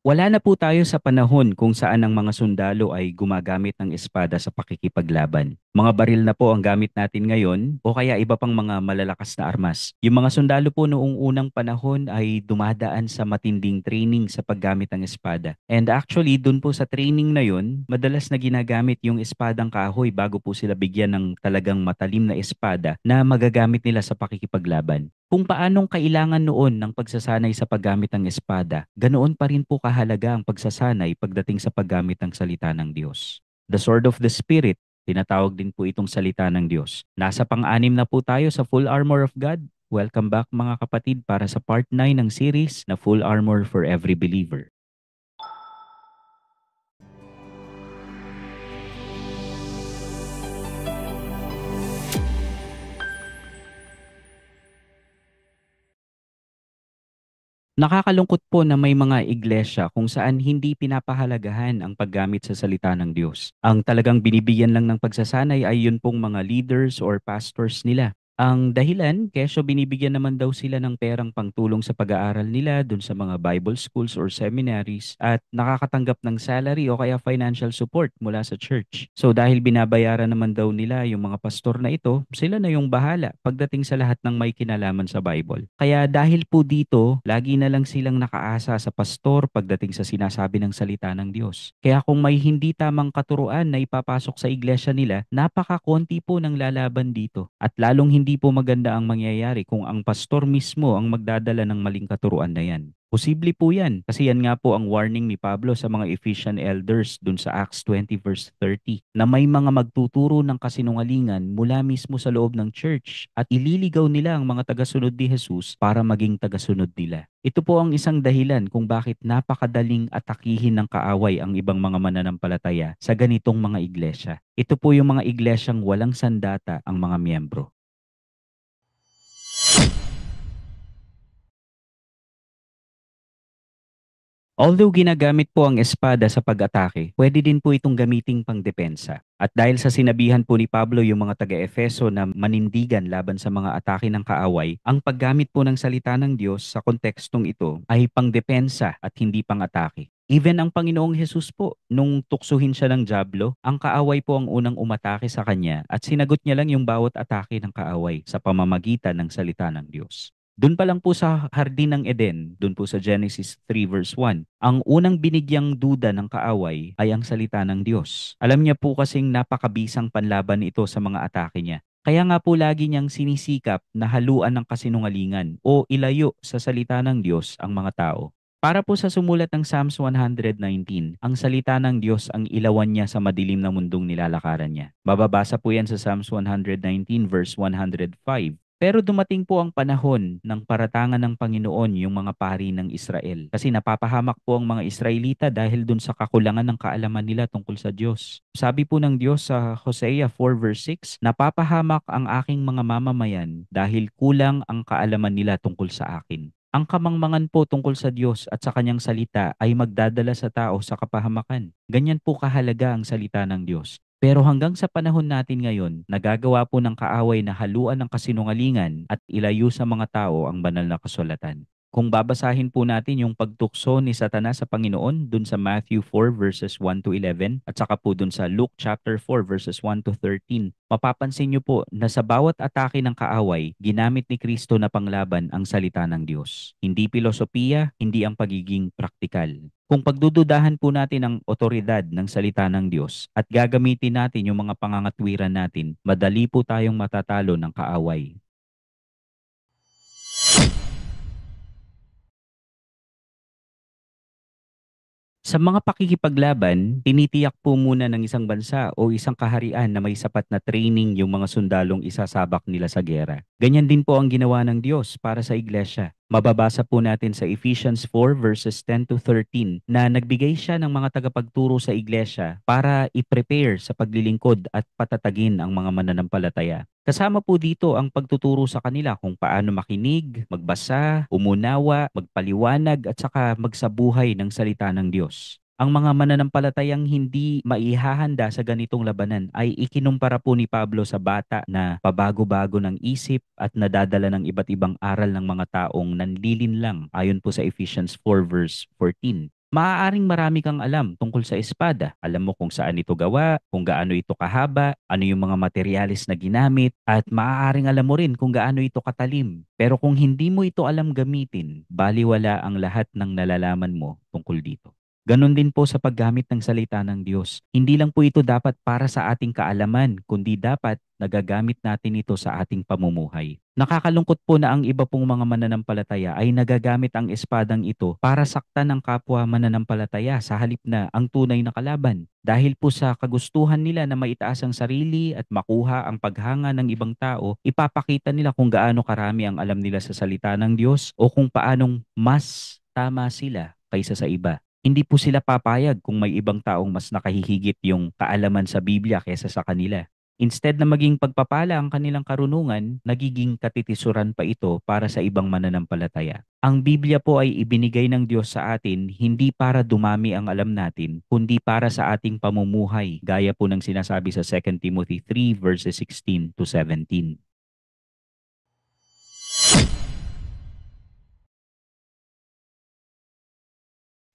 Wala na po tayo sa panahon kung saan ang mga sundalo ay gumagamit ng espada sa pakikipaglaban. Mga baril na po ang gamit natin ngayon o kaya iba pang mga malalakas na armas. Yung mga sundalo po noong unang panahon ay dumadaan sa matinding training sa paggamit ng espada. And actually, dun po sa training na yun, madalas na ginagamit yung espadang kahoy bago po sila bigyan ng talagang matalim na espada na magagamit nila sa pakikipaglaban. Kung paanong kailangan noon ng pagsasanay sa paggamit ng espada, ganoon pa rin po kahalaga ang pagsasanay pagdating sa paggamit ng salita ng Diyos. The sword of the Spirit, tinatawag din po itong salita ng Diyos. Nasa pang-anim na po tayo sa Full Armor of God. Welcome back mga kapatid para sa part 9 ng series na Full Armor for Every Believer. Nakakalungkot po na may mga iglesia kung saan hindi pinapahalagahan ang paggamit sa salita ng Diyos. Ang talagang binibigyan lang ng pagsasanay ay yun pong mga leaders or pastors nila. Ang dahilan, kesyo binibigyan naman daw sila ng perang pangtulong sa pag-aaral nila dun sa mga Bible schools or seminaries at nakakatanggap ng salary o kaya financial support mula sa church. So dahil binabayaran naman daw nila yung mga pastor na ito, sila na yung bahala pagdating sa lahat ng may kinalaman sa Bible. Kaya dahil po dito, lagi na lang silang nakaasa sa pastor pagdating sa sinasabi ng salita ng Diyos. Kaya kung may hindi tamang katuruan na ipapasok sa iglesia nila, napakakonti po ng lalaban dito. At lalong hindi po maganda ang mangyayari kung ang pastor mismo ang magdadala ng maling katuruan na yan. Posible po yan kasi yan nga po ang warning ni Pablo sa mga Ephesian elders dun sa Acts 20 verse 30 na may mga magtuturo ng kasinungalingan mula mismo sa loob ng church at ililigaw nila ang mga tagasunod ni Jesus para maging tagasunod nila. Ito po ang isang dahilan kung bakit napakadaling atakihin ng kaaway ang ibang mga mananampalataya sa ganitong mga iglesia. Ito po yung mga iglesyang walang sandata ang mga miyembro. Although ginagamit po ang espada sa pag-atake, pwede din po itong gamiting pangdepensa. At dahil sa sinabihan po ni Pablo yung mga taga-Efeso na manindigan laban sa mga atake ng kaaway, ang paggamit po ng salita ng Diyos sa kontekstong ito ay pangdepensa at hindi pang-atake. Even ang Panginoong Hesus po, nung tuksuhin siya ng dyablo, ang kaaway po ang unang umatake sa kanya at sinagot niya lang yung bawat atake ng kaaway sa pamamagitan ng salita ng Diyos. Doon pa lang po sa Hardin ng Eden, doon po sa Genesis 3 verse 1, ang unang binigyang duda ng kaaway ay ang salita ng Diyos. Alam niya po kasing napakabisang panlaban ito sa mga atake niya. Kaya nga po lagi niyang sinisikap na haluan ng kasinungalingan o ilayo sa salita ng Diyos ang mga tao. Para po sa sumulat ng Psalms 119, ang salita ng Diyos ang ilawan niya sa madilim na mundong nilalakaran niya. Mababasa po yan sa Psalms 119 verse 105. Pero dumating po ang panahon ng paratangan ng Panginoon yung mga pari ng Israel. Kasi napapahamak po ang mga Israelita dahil dun sa kakulangan ng kaalaman nila tungkol sa Diyos. Sabi po ng Diyos sa Hosea 4 verse 6, napapahamak ang aking mga mamamayan dahil kulang ang kaalaman nila tungkol sa akin. Ang kamangmangan po tungkol sa Diyos at sa kanyang salita ay magdadala sa tao sa kapahamakan. Ganyan po kahalaga ang salita ng Diyos. Pero hanggang sa panahon natin ngayon, nagagawa po ng kaaway na haluan ng kasinungalingan at ilayo sa mga tao ang banal na kasulatan. Kung babasahin po natin yung pagtukso ni Satanas sa Panginoon dun sa Matthew 4 verses 1 to 11 at saka po dun sa Luke chapter 4 verses 1 to 13, mapapansin niyo po na sa bawat atake ng kaaway, ginamit ni Kristo na panglaban ang salita ng Diyos. Hindi pilosopiya, hindi ang pagiging praktikal. Kung pagdududahan po natin ang otoridad ng salita ng Diyos at gagamitin natin yung mga pangangatwiran natin, madali po tayong matatalo ng kaaway. Sa mga pakikipaglaban, tinitiyak po muna ng isang bansa o isang kaharian na may sapat na training yung mga sundalong isasabak nila sa gera. Ganyan din po ang ginawa ng Diyos para sa iglesia. Mababasa po natin sa Ephesians 4 verses 10 to 13 na nagbigay siya ng mga tagapagturo sa iglesia para i-prepare sa paglilingkod at patatagin ang mga mananampalataya. Kasama po dito ang pagtuturo sa kanila kung paano makinig, magbasa, umunawa, magpaliwanag at saka magsabuhay ng salita ng Diyos. Ang mga mananampalatayang hindi maihahanda sa ganitong labanan ay ikinumpara po ni Pablo sa bata na pabago-bago ng isip at nadadala ng iba't ibang aral ng mga taong nanlilinlang ayon po sa Ephesians 4 verse 14. Maaaring marami kang alam tungkol sa espada. Alam mo kung saan ito gawa, kung gaano ito kahaba, ano yung mga materyales na ginamit, at maaaring alam mo rin kung gaano ito katalim. Pero kung hindi mo ito alam gamitin, baliwala ang lahat ng nalalaman mo tungkol dito. Ganon din po sa paggamit ng salita ng Diyos. Hindi lang po ito dapat para sa ating kaalaman, kundi dapat nagagamit natin ito sa ating pamumuhay. Nakakalungkot po na ang iba pong mga mananampalataya ay nagagamit ang espadang ito para saktan ng kapwa mananampalataya sa halip na ang tunay na kalaban. Dahil po sa kagustuhan nila na maitaas ang sarili at makuha ang paghanga ng ibang tao, ipapakita nila kung gaano karami ang alam nila sa salita ng Diyos o kung paanong mas tama sila kaysa sa iba. Hindi po sila papayag kung may ibang taong mas nakahihigit yung kaalaman sa Biblia kaysa sa kanila. Instead na maging pagpapala ang kanilang karunungan, nagiging katitisuran pa ito para sa ibang mananampalataya. Ang Biblia po ay ibinigay ng Diyos sa atin hindi para dumami ang alam natin, kundi para sa ating pamumuhay, gaya po ng sinasabi sa 2 Timothy 3 verses 16 to 17.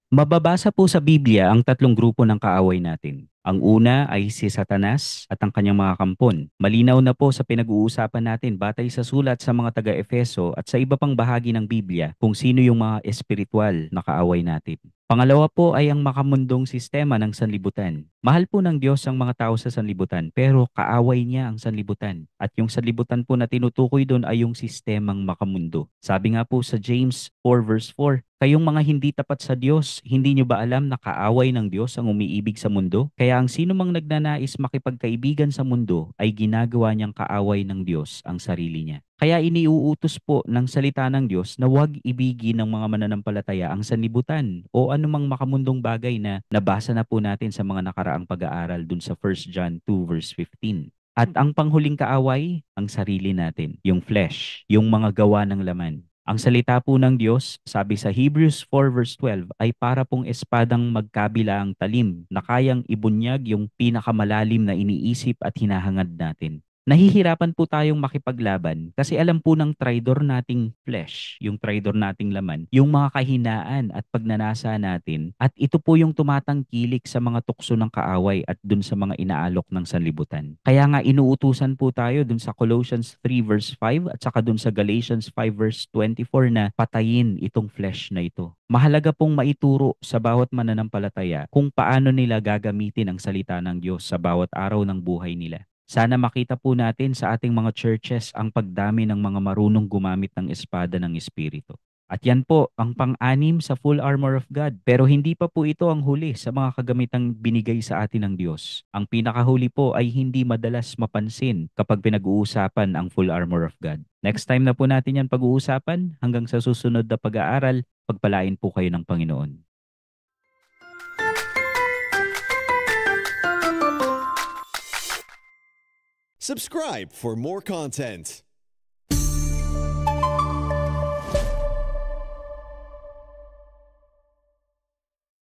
Mababasa po sa Biblia ang tatlong grupo ng kaaway natin. Ang una ay si Satanas at ang kanyang mga kampon. Malinaw na po sa pinag-uusapan natin batay sa sulat sa mga taga-Efeso at sa iba pang bahagi ng Biblia kung sino yung mga espiritual na kaaway natin. Pangalawa po ay ang makamundong sistema ng sanlibutan. Mahal po ng Diyos ang mga tao sa sanlibutan pero kaaway niya ang sanlibutan. At yung sanlibutan po na tinutukoy doon ay yung sistemang makamundo. Sabi nga po sa James 4 verse 4, kayong mga hindi tapat sa Diyos, hindi nyo ba alam na kaaway ng Diyos ang umiibig sa mundo? Kaya ang sino mang nagnanais makipagkaibigan sa mundo ay ginagawa niyang kaaway ng Diyos ang sarili niya. Kaya iniuutos po ng salita ng Diyos na huwag ibigin ng mga mananampalataya ang sanlibutan o anumang makamundong bagay na nabasa na po natin sa mga nakaraang pag-aaral dun sa 1 John 2 verse 15. At ang panghuling kaaway, ang sarili natin, yung flesh, yung mga gawa ng laman. Ang salita po ng Diyos, sabi sa Hebrews 4 verse 12, ay para pong espadang magkabilaang talim na kayang ibunyag yung pinakamalalim na iniisip at hinahangad natin. Nahihirapan po tayong makipaglaban kasi alam po ng traidor nating flesh, yung traidor nating laman, yung mga kahinaan at pagnanasa natin at ito po yung tumatangkilik sa mga tukso ng kaaway at dun sa mga inaalok ng sanlibutan. Kaya nga inuutusan po tayo dun sa Colossians 3 verse 5 at saka dun sa Galatians 5 verse 24 na patayin itong flesh na ito. Mahalaga pong maituro sa bawat mananampalataya kung paano nila gagamitin ang salita ng Diyos sa bawat araw ng buhay nila. Sana makita po natin sa ating mga churches ang pagdami ng mga marunong gumamit ng espada ng Espiritu. At yan po ang pang-anim sa full armor of God. Pero hindi pa po ito ang huli sa mga kagamitang binigay sa atin ng Diyos. Ang pinakahuli po ay hindi madalas mapansin kapag pinag-uusapan ang full armor of God. Next time na po natin yan pag-uusapan. Hanggang sa susunod na pag-aaral, pagpalain po kayo ng Panginoon. Subscribe for more content.